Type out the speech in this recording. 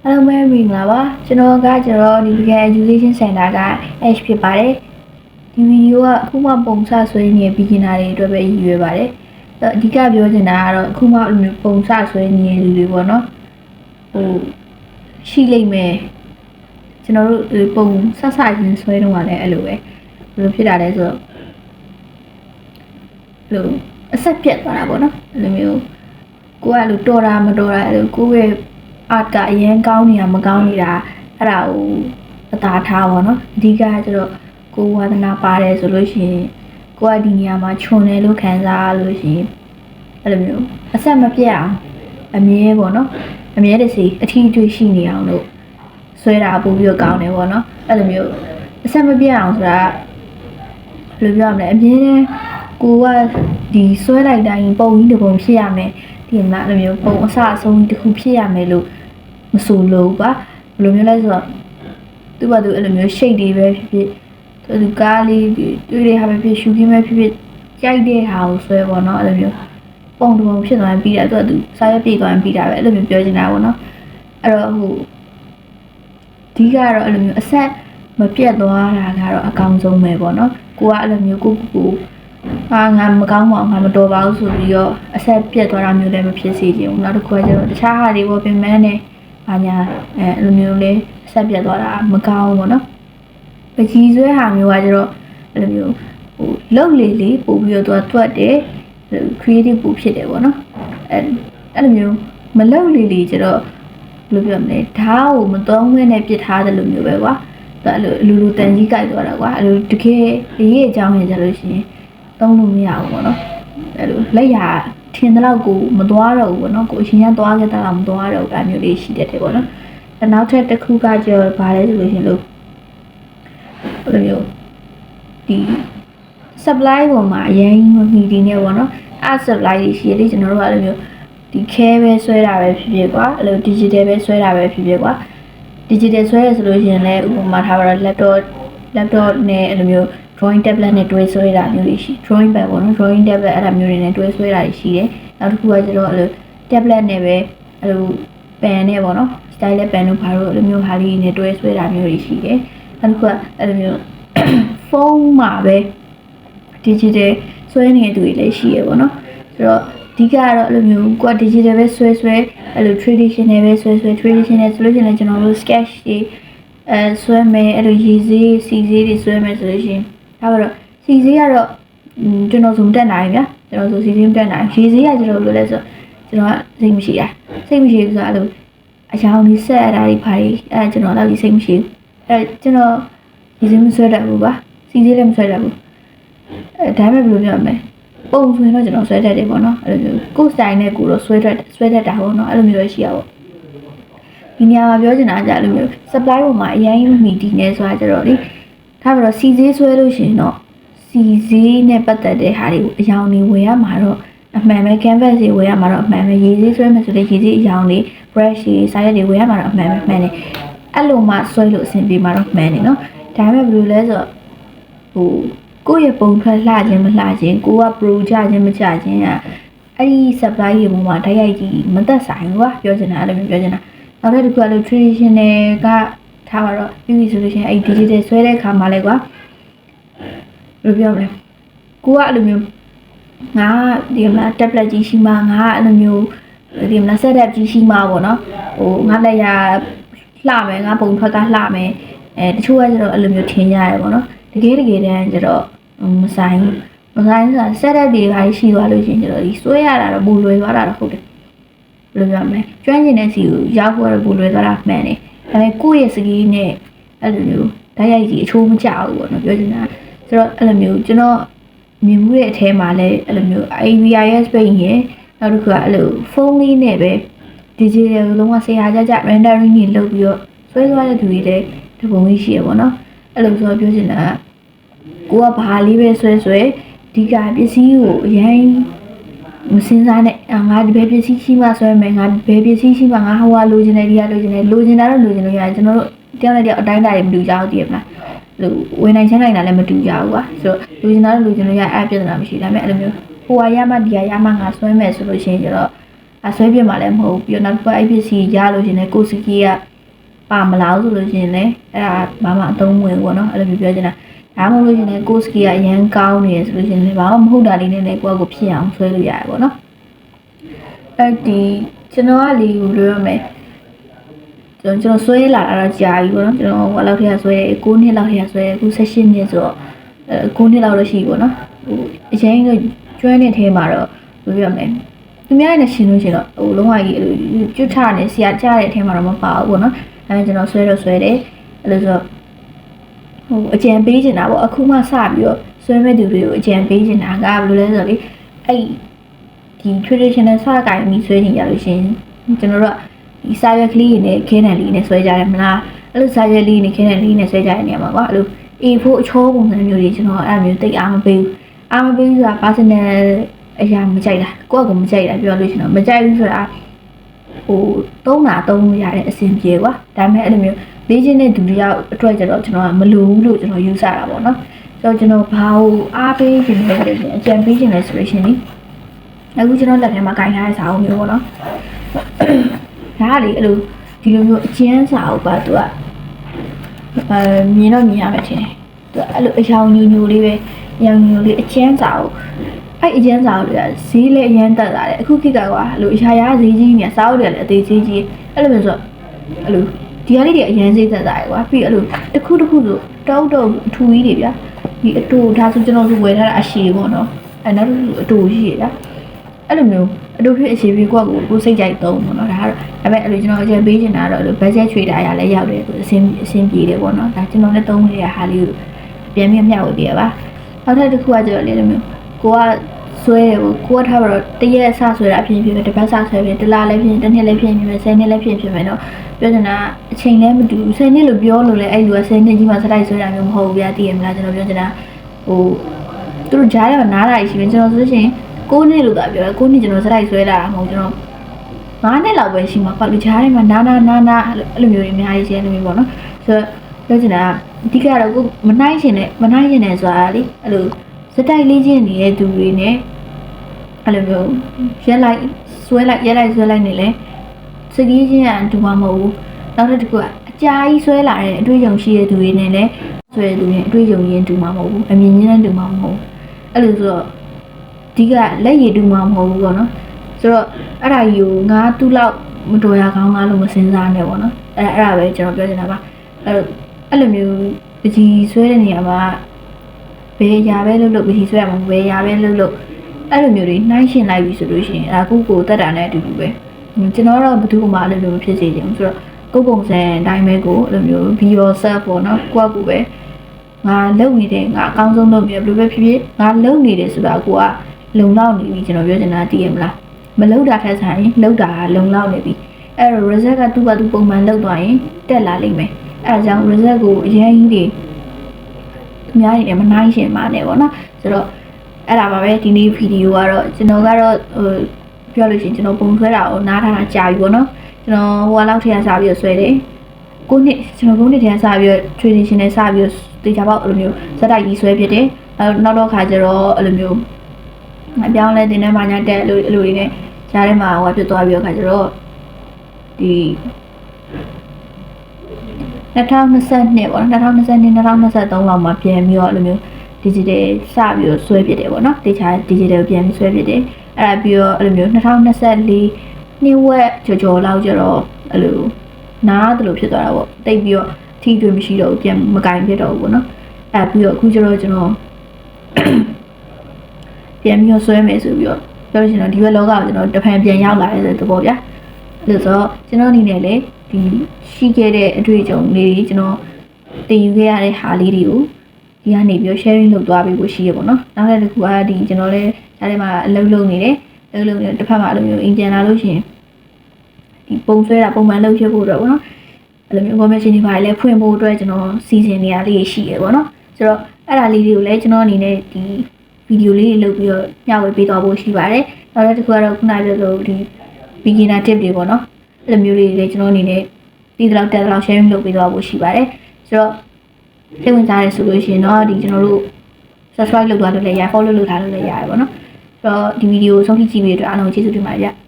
အားလုံးပဲမင်္ဂလာပါကျွန်တော်ကဒီ Vegan Education Center က H ဖြစ်ပါတယ်ဒီဗီဒီယိုကအခုမှပုံစဆွဲနေတဲ့ beginner တွေအတွက်ပဲရည်ရွယ်ပါတယ်အဓိကပြောချင်တာကတော့အခုမှပုံစဆွဲနေတဲ့လူတွေပေါ့နော်ရှိလိမ့်မယ်ကျွန်တော်တို့ပုံစချင်းဆွဲတော့လည်းအဲ့လိုပဲဘယ်လိုဖြစ်တာလဲဆိုတော့လို့အဆက်ပြတ်သွားတာပေါ့နော်အဲ့လိုမျိုးကိုကအဲ့လိုတော်တာမတော်တာအဲ့လိုကိုရဲ့အာတ်ကအရင်ကောင်းနေတာမကောင်းနေတာအဲ့ဒါကိုအသာထားပါတော့အဓိကကိုဝါသနာပါတယ်ဆိုလို့ရှိရင်ကိုကဒီနေရာမှာခြုံတယ်လို့ခံစားလို့ရှိရင်အဲ့လိုမျိုးအဆက်မပြတ်အောင်အမြဲပေါ့နော်အမြဲတစေအထီးအတွေ့ရှိနေအောင်လို့ဆွဲတာပို့ပြီးကောင်းတယ်ပေါ့နော်အဲ့လိုမျိုးအဆက်မပြတ်အောင်ဆိုတာဘယ်လိုပြောရမလဲအမြဲတမ်းကိုကဒီဆွဲလိုက်တိုင်းပုံကြီးတစ်ပုံဖြစ်ရမယ်ဒီမှာအဲ့လိုမျိုးပုံအစအဆုံးတစ်ခုဖြစ်ရမယ်လို့မဆိုလို့ပါဘယ်လိုမျိုးလဲဆိုတော့သူ့ဘာသူအဲ့လိုမျိုး shade တွေပဲဖြစ်ဖြစ်သူကားလေးတွေ့တဲ့ဟာပဲဖြစ်ရှူခင်းပဲဖြစ်ဖြစ်ကြိုက်တဲ့ဟာကိုဆွဲပေါ့နော်အဲ့လိုမျိုးပုံတစ်ပုံဖြစ်သွားရင်ပြီးတာသူစားရပြေးသွားရင်ပြီးတာပဲအဲ့လိုမျိုးပြောချင်တာပေါ့နော်အဲ့တော့ဒီကတော့အဲ့လိုမျိုးအဆက်မပြတ်သွားတာကတော့အကောင်းဆုံးပဲပေါ့နော်ကိုကအဲ့လိုမျိုးကိုငါမကောင်းပါဘူးငါမတော်ပါဘူးဆိုပြီးတော့အဆက်ပြတ်သွားတာမျိုးလည်းမဖြစ်စေချင်ဘူးနောက်တစ်ခုကတခြားဟာတွေပေါ့ပြင်မန်းနေဘာညာအဲ့လိုမျိုးလေးအဆက်ပြတ်သွားတာမကောင်းဘူးပေါ့နော်ပကြီးဆွဲဟာမျိုးကအဲ့လိုမျိုးလှုပ်လေပို့ပြီးတော့တွတ်တယ် creative ပို့ဖြစ်တယ်ပေါ့နော်အဲ့လိုမျိုးမလှုပ်လေဘယ်လိုပြောမလဲဓာတ်ကိုမသုံးဘဲနဲ့ပြစ်ထားတယ်လို့မျိုးပဲကွာအဲ့လိုလူတန်ကြီးကြိုက်သွားတာကွာအဲ့လိုတကယ်ရေးအကြောင်းရကြလို့ရှိရင်သုံးလို့မရဘူးပေါ့နော်အဲ့လိုလက်ရထင်တဲ့လောက်ကိုမသွားတော့ဘူးပေါ့နော်ကိုအရှင်ကသွားခဲ့တာတော့မသွားတော့ဘူးအဲ့မျိုးလေးရှိတတ်တယ်ပေါ့နော်နောက်ထပ်တစ်ခုကဘာလဲဆိုလို့ရှိရင်လို့ဘယ်လိုမျိုးဒီ supply ပေါ်မှာအရင်မမီဒီနေပေါ့နော်အဲ့ supply ရှိရတယ်ကျွန်တော်တို့ကအဲ့လိုမျိုးဒီ care ပဲဆွဲတာပဲဖြစ်ဖြစ်ကွာအဲ့လို digital ပဲဆွဲတာပဲဖြစ်ဖြစ်ကွာ digital ဆွဲရဆိုလို့ရှိရင်လည်းဥပမာထားပါတော့ laptop နဲ့အဲ့လိုမျိုးdrawing tablet နဲ့တွဲဆွဲတာမျိုးတွေရှိ drawing pad ပေါ့နော် drawing tablet အဲ့ဒါမျိုးတွေနဲ့တွဲဆွဲတာရှိတယ်နောက်တစ်ခုကအဲ့လို tablet နဲ့ပဲအဲ့လို pen နဲ့ပေါ့နော် style pen တို့ဘာလို့အဲ့လိုမျိုးဟာလေးနဲ့တွဲဆွဲတာမျိုးတွေရှိတယ်နောက်တစ်ခုကအဲ့လိုမျိုး phone မှာပဲ digital ဆွဲနေတဲ့သူတွေလည်းရှိရပေါ့နော်ဆိုတော့အဓိကတော့အဲ့လိုမျိုးကိုက digital ပဲဆွဲအဲ့လို traditional ပဲဆွဲ traditional ဆိုလို့ရှိရင်ကျွန်တော်တို့ sketch တွေဆွဲမယ်အဲ့လိုရေစေးစီစေးတွေဆွဲမယ်ဆိုလို့ရှိရင်ဒါကတော့စီစေးကတော့ကျွန်တော်ဆိုမတက်နိုင်ဗျာကျွန်တော်ဆိုစီစေးမတက်နိုင်ရေစေးကကျွန်တော်လိုလဲဆိုကျွန်တော်ကစိတ်မရှိဘူးဆိုတော့အဲ့လိုအချောင်းလေးဆက်ရတာတွေဖားတွေအဲ့ကျွန်တော်တော့စိတ်မရှိဘူးအဲ့ကျွန်တော်ရေစေးမဆွဲတတ်ဘူးပါစီစေးလည်းမဆွဲတတ်ဘူးဒါပေမဲ့ဘယ်လိုပြောမလဲပုံဆွဲတော့ကျွန်တော်ဆွဲတတ်တယ်ပေါ့နော်အဲ့လိုမျိုးကိုယ်စတိုင်နဲ့ကိုတော့ဆွဲတတ်တာပေါ့နော်အဲ့လိုမျိုးရှိရပါဒီနေရာမှာပြောချင်တာကအဲ့လိုမျိုး supply ပေါ်မှာအရင်မီဒီနေဆိုတာကြတော့လေဒါပေမဲ့စီစေးဆွဲလို့ရှိရင်တော့စီစေးနဲ့ပတ်သက်တဲ့ဟာတွေကိုအယောင်တွေဝယ်ရမှာတော့အမှန်ပဲ canvas တွေဝယ်ရမှာတော့အမှန်ပဲရေစေးဆွဲမယ်ဆိုတဲ့ရေစေးအယောင်တွေ brush တွေစာရွက်တွေဝယ်ရမှာတော့အမှန်တယ်အဲ့လိုမှဆွဲလို့အဆင်ပြေမှာတော့မှန်တယ်နော်ဒါပေမဲ့ဘယ်လိုလဲဆိုတော့ကိုယ့်ရဲ့ပုံထွက်လှခြင်းမလှခြင်းကိုက pro ကြခြင်းမကြခြင်းကအဲ့ဒီ supply တွေပေါ်မှာတိုက်ရိုက်ကြီးမသက်ဆိုင်ဘူးကွာပြောချင်တာအဲ့လိုမျိုးပြောချင်တာနောက်တစ်ခုကလို့ traditional ကထားပါတော့ပြီးပြီဆိုလို့ရှိရင်အဲ့ digital ဆွဲတဲ့ခါမှာလဲကွာဘယ်လိုပြောမလဲကိုကအဲ့လိုမျိုးငါဒီမှာ tablet ကြီးရှိမှငါအဲ့လိုမျိုးဒီမှာ setup ကြီးရှိမှပေါ့နော်ငါလက်ရလှမယ်ငါပုံထွက်ကလှမယ်တချို့ကကျတော့အဲ့လိုမျိုးထင်ရတယ်ပေါ့နော်တကယ်တမ်းကျတော့မဆိုင်ဆိုတာ setup တွေဟာရှိသွားလို့ရှိရင်ကျတော့ဒီဆွဲရတာတော့ဘူလွယ်သွားတာတော့ဟုတ်တယ်ဘယ်လိုပြောမလဲကျွမ်းကျင်တဲ့စီကိုရောက်ဖို့တော့ဘူလွယ်သွားတာမှန်တယ်ဒါပေမဲ့ကိုယ့်ရဲ့စကီးနဲ့အဲ့လိုမျိုးဓာတ်ရိုက်ကြီးအချိုးမကျဘူးပေါ့နော်ပြောချင်တာဆိုတော့အဲ့လိုမျိုးကျွန်တော်မြင်မှုတဲ့အထဲမှာလည်းအဲ့လိုမျိုး AVIS ပိတ်ရင်နောက်တစ်ခုကအဲ့လိုဖုန်းလေးနဲ့ပဲ digital လုံးဝဆရာကြ rendering တွေလုပ်ပြီးတော့ဆွဲသွားတဲ့သူတွေလည်းတပုံကြီးရှိရပေါ့နော်အဲ့လိုဆိုပြောချင်တာကိုကဘာလေးပဲဆွဲဒီကပစ္စည်းကိုအရင်မစင်းစားနဲ့ငါဒီဘယ်ပစ္စည်းရှိမှဆွဲမယ်ငါဘယ်ပစ္စည်းရှိမှငါဟိုကလိုချင်တယ်ဒီကလိုချင်တယ်လိုချင်တာတော့လိုချင်လို့ရတယ်ကျွန်တော်တို့တယောက်နဲ့တယောက်အတိုင်းအတာတွေမတူကြဘူးတည်ရမလားဝင်နိုင်ချမ်းနိုင်တာလည်းမတူကြဘူးကွာဆိုတော့လိုချင်တာတော့လိုချင်လို့ရအဲ့ပြဿနာမရှိဒါပေမဲ့အဲ့လိုမျိုးဟိုကရမှဒီကရမှငါဆွဲမယ်ဆိုလို့ရှိရင်ကျတော့ဆွဲပြမှာလည်းမဟုတ်ဘူးပြီးတော့နောက်တစ်ခါအဲ့ပစ္စည်းရလို့ချင်တယ်ကိုစကီက ပါမလားဆိုလို့ရှိရင်လည်းအဲ့ဒါဘာမှအသုံးဝင်ပေါ့နော်အဲ့လိုမျိုးပြောချင်တာဒါမှမဟုတ်လို့ရှိရင်ကိုစကီကအရန်ကောင်းနေရဆိုလို့ရှိရင်လည်းဘာမှမဟုတ်တာလေးနဲ့လည်းကိုယ့်ကိုဖြစ်အောင်ဆွဲလို့ရတယ်ပေါ့နော်အဲ့ဒီကျွန်တော်ကလေကိုပြောရမယ်ကျွန်တော်ဆွဲလာတာတော့ကြာပြီပေါ့နော်ကျွန်တော်ဟိုလောက်ထက်ဆွဲ9နှစ်လောက်ထက်ဆွဲအခု16နှစ်ဆိုတော့9နှစ်လောက်တော့ရှိပြီပေါ့နော်ဟိုအရင်ကကျွမ်းတဲ့ထဲမှာတော့ပြောရမယ်သူများနဲ့ရှင်လို့ရှင်တော့ဟိုလုံးဝကြီးကျွတ်ထနေဆရာကြားတဲ့အထဲမှာတော့မပါဘူးပေါ့နော်အဲကျွန်တော်ဆွဲတော့ဆွဲတယ်အဲ့လိုဆိုတော့ဟိုအကြံပေးချင်တာပေါ့အခုမှစပြီးတော့ဆွဲမဲ့သူတွေကိုအကြံပေးချင်တာကဘယ်လိုလဲဆိုတော့လေအဲ့ဒီ traditional စကိုင်းပြီးဆွဲနေကြလို့ရှင်ကျွန်တော်တို့ဒီစာရွက်ကလေးနဲ့ခဲတံလေးနဲ့ဆွဲကြတယ်မလားအဲ့လိုစာရွက်လေးနဲ့ခဲတံလေးနဲ့ဆွဲကြတဲ့နေရာမှာကွာအဲ့လို A4 အချောပုံစံမျိုးတွေကျွန်တော်အဲ့မျိုးတိတ်အားမပေးဘူးဆိုတာ personal အရာမကြိုက်တာကိုယ့်ကမကြိုက်တာပြောလို့ရှင်တော့မကြိုက်ဘူးဆိုတာဟိုသုံးလို့ရတဲ့အဆင်ပြေကွာဒါပေမဲ့အဲ့လိုမျိုးလေ့ကျင့်တဲ့သူတွေရောက်အတွက်ကျတော့ကျွန်တော်ကမလိုဘူးလို့ကျွန်တော်ယူဆတာပေါ့နော်ဆိုတော့ကျွန်တော်ဘာလို့အားပေးခြင်းလဲဆိုရင်အကြံပေးခြင်းလဲဆိုလို့ရှင်ဒီအခုကျွန်တော်လက်ထဲမှာကင်ထားတဲ့စာအုပ်မျိုးပေါ့နော်ဒါကလေအဲ့လိုဒီလိုမျိုးအကျဉ်းစာအုပ်ပါသူကမြင်တော့မြင်ရမယ်ထင်တယ်သူကအဲ့လိုအယောင်ညူညူလေးပဲအယောင်ညူလေးအကျဉ်းစာအုပ်အဲ့အကျဉ်းစာအုပ်တွေကဈေးလည်းအရင်တက်လာတယ်အခုခေတ်ကကွာအဲ့လိုအရာဈေးကြီးနေစာအုပ်တွေလည်းအသေးကြီးကြီးအဲ့လိုမျိုးဆိုအဲ့လိုဒီကလေးတွေအရင်ဈေးတက်လာတယ်ကွာပြီးအဲ့လိုတစ်ခုဆိုတောက်အထူကြီးတွေဗျာဒီအတူဒါဆိုကျွန်တော်တို့ဝယ်ထားတာအရှိပေါ့နော်အဲ့နောက်အတူရှိရတာအဲ့လိုမျိုးအတူဖြစ်အခြေပြီးကိုစိတ်ကြိုက်သုံးပေါ့နော်ဒါကတော့ဒါပေမဲ့အဲ့လိုကျွန်တော်အကျပေးချင်တာတော့အဲ့လို budget ချွေတာရလည်းရောက်တယ်ဆိုအဆင်ပြေတယ်ပေါ့နော်ဒါကျွန်တော်လည်းသုံးနေတဲ့ဟာလေးကိုပြန်မျှဝေပေးရပါနောက်ထပ်တစ်ခုကကျတော့လေလိုမျိုးကိုကဆွဲတယ်ကိုကထားပါတော့တရက်ဆဆွဲတာအဖြစ်ဖြစ်ပဲတစ်ပတ်ဆဆွဲဖြစ်တစ်လလည်းဖြစ်တစ်နှစ်လည်းဖြစ်ဖြစ်ပဲ10နှစ်လည်းဖြစ်ဖြစ်ပဲနော်ပြောချင်တာအချိန်လည်းမတူဘူး10နှစ်လို့ပြောလို့လည်းအဲ့လူက10နှစ်ကြီးမှစတိုက်ဆွဲတာမျိုးမဟုတ်ဘူးဗျာသိရမလားကျွန်တော်ပြောချင်တာဟိုသူတို့ကြားထဲမှာနားတာရှိတယ်ကျွန်တော်ဆိုရှင်9နှစ်လို့သာပြောတယ်9နှစ်ကျွန်တော်စတိုက်ဆွဲလာတာမဟုတ်ကျွန်တော်9နှစ်လောက်ပဲရှိမှာပေါ့လူကြားထဲမှာနာအဲ့လိုမျိုးတွေအများကြီးရှိနေပြီပေါ့နော်ဆိုတော့ပြောချင်တာအဓိကတော့ကိုမနှိုင်းရှင်နဲ့ဆိုတာလေအဲ့လိုစတိုက်လေးချင်းနေတဲ့သူတွေနဲ့အဲ့လိုမျိုးရက်လိုက်ဆွဲလိုက်နေလဲစကီးချင်းကတူမှာမဟုတ်ဘူးနောက်တစ်ခုကအကြာကြီးဆွဲလာတဲ့အတွေ့အကြုံရှိတဲ့သူတွေနဲ့လည်းဆွဲသူတွေအတွေ့အကြုံရင်းတူမှာမဟုတ်ဘူးအမြင်ချင်းနဲ့တူမှာမဟုတ်ဘူးအဲ့လိုဆိုတော့ဒီကလက်ရည်တူမှာမဟုတ်ဘူးပေါ့နော်ဆိုတော့အဲ့ဒါကြီးကိုငါသူ့လောက်မတော်ရကောင်းလားလို့မစင်စားနဲ့ပေါ့နော်အဲ့ဒါပဲကျွန်တော်ပြောချင်တာပါအဲ့လိုမျိုးပကြီးဆွဲတဲ့နေရာမှာဘယ်ရာပဲလို့ပကြီးဆွဲရမှာဘယ်ရာပဲလို့အဲ့လိုမျိုးတွေနှိုင်းရှင်လိုက်ပြီဆိုလို့ရှိရင်အခုကိုတက်တာနဲ့အတူတူပဲကျွန်တော်တော့ဘယ်သူမှအဲ့လိုမျိုးဖြစ်စေချင်ဘူးဆိုတော့ကိုယ်ပုံစံအတိုင်းပဲကိုအဲ့လိုမျိုး be yourself ပေါ့နော်ကိုယ့်ကိုပဲငါလုပ်နေတယ်ငါအကောင်းဆုံးလုပ်ပြီးဘယ်လိုပဲဖြစ်ဖြစ်ငါလုပ်နေတယ်ဆိုတာကိုကလုံလောက်နေပြီကျွန်တော်ပြောချင်တာသိရမလားမလုပ်တာထက်ဆိုင်လုပ်တာလုံလောက်နေပြီအဲ့တော့ result ကသူ့ဘာသူပုံမှန်လုပ်သွားရင်တက်လာလိမ့်မယ်အဲ့ဒါကြောင့် result ကိုအရင်ကြီးတွေအများကြီးမနှိုင်းရှင်ပါနဲ့ပေါ့နော်ဆိုတော့အဲ့ဒါပါပဲဒီနေ့ဗီဒီယိုကတော့ကျွန်တော်ကတော့ပြောလို့ရှိရင်ကျွန်တော်ပုံဆွဲတာကိုနားထားတာကြာပြီပေါ့နော်ကျွန်တော်ဟိုလောက်ထည့်ရစားပြီးဆွဲတယ်9နှစ်ကျွန်တော်9နှစ်ထည့်ရစားပြီး traditional စပြီးတေချာပေါက်အဲ့လိုမျိုးစက်တိုက်ကြီးဆွဲဖြစ်တယ်နောက်တော့ခါကျတော့အဲ့လိုမျိုးအပြောင်းလဲတင်နေမှညာတက်အဲ့လိုတွေနဲ့ကြားထဲမှာဟိုဖြစ်သွားပြီးတော့ခါကျတော့ဒီ2022ပေါ့နော်2022 2023လောက်မှာပြန်ပြီးတော့အဲ့လိုမျိုး digital စပြီးတော့ဆွဲဖြစ်တယ်ပေါ့နော်တေချာ digital ပြန်ပြီးဆွဲဖြစ်တယ်အဲ့ဒါပြီးတော့အဲ့လိုမျိုး2024နှစ်ဝက်ကျော်လောက်ကျတော့အဲ့လိုနားတယ်လို့ဖြစ်သွားတာပေါ့တိတ်ပြီးတော့ထိတွေ့မရှိတော့ဘူးပြန်မကင်ဖြစ်တော့ဘူးပေါ့နော်အဲ့ပြီးတော့အခုကျတော့ကျွန်တော်ပြန်ပြီးတော့ဆွဲမယ်ဆိုပြီးတော့ပြောလို့ရှိရင်တော့ဒီဘက်လောကကိုကျွန်တော်တဖန်ပြန်ရောက်လာတဲ့သဘောဗျာအဲ့လိုဆိုတော့ကျွန်တော်အနေနဲ့လေဒီရှိခဲ့တဲ့အတွေ့အကြုံလေးတွေကျွန်တော်တင်ယူခဲ့ရတဲ့ဟာလေးတွေကိုဒီကနေပြီး sharing လုပ်သွားပေးဖို့ရှိရပေါ့နော်နောက်တစ်ခုကဒီကျွန်တော်လည်းဒါထဲမှာအလုပ်လုပ်နေတယ်တစ်ဖက်မှာအဲ့လိုမျိုးအင်ဂျင်လာလို့ရှိရင်ဒီပုံဆွဲတာပုံမှန်လုပ်ဖြစ်ဖို့အတွက်ပေါ့နော်အဲ့လိုမျိုး information တွေပါလေဖွင့်ဖို့အတွက်ကျွန်တော်စီစဉ်နေရလေးရှိရပေါ့နော်ဆိုတော့အဲ့ဒါလေးတွေကိုလည်းကျွန်တော်အနေနဲ့ဒီဗီဒီယိုလေးတွေလုပ်ပြီးတော့ညှဝေပေးသွားဖို့ရှိပါတယ်နောက်တစ်ခုကတော့ခုနပြောလို့ဒီ beginner tip တွေပေါ့နော်အဲ့လိုမျိုးလေးတွေကျွန်တော်အနေနဲ့ဒီလောက်တက်လောက် sharing လုပ်ပေးသွားဖို့ရှိပါတယ်ဆိုတော့စိတ်ဝင်စားရဆိုလို့ရှိရင်တော့ဒီကျွန်တော်တို့ subscribe လုပ်သွားလို့လည်းရ follow လုပ်ထားလို့လည်းရတယ်ပေါ့နော်ဆိုတော့ဒီဗီဒီယိုဆုံးဖြတ်ကြည့်ပြီးတော့အားလုံးကျေးဇူးတင်ပါတယ်ဗျ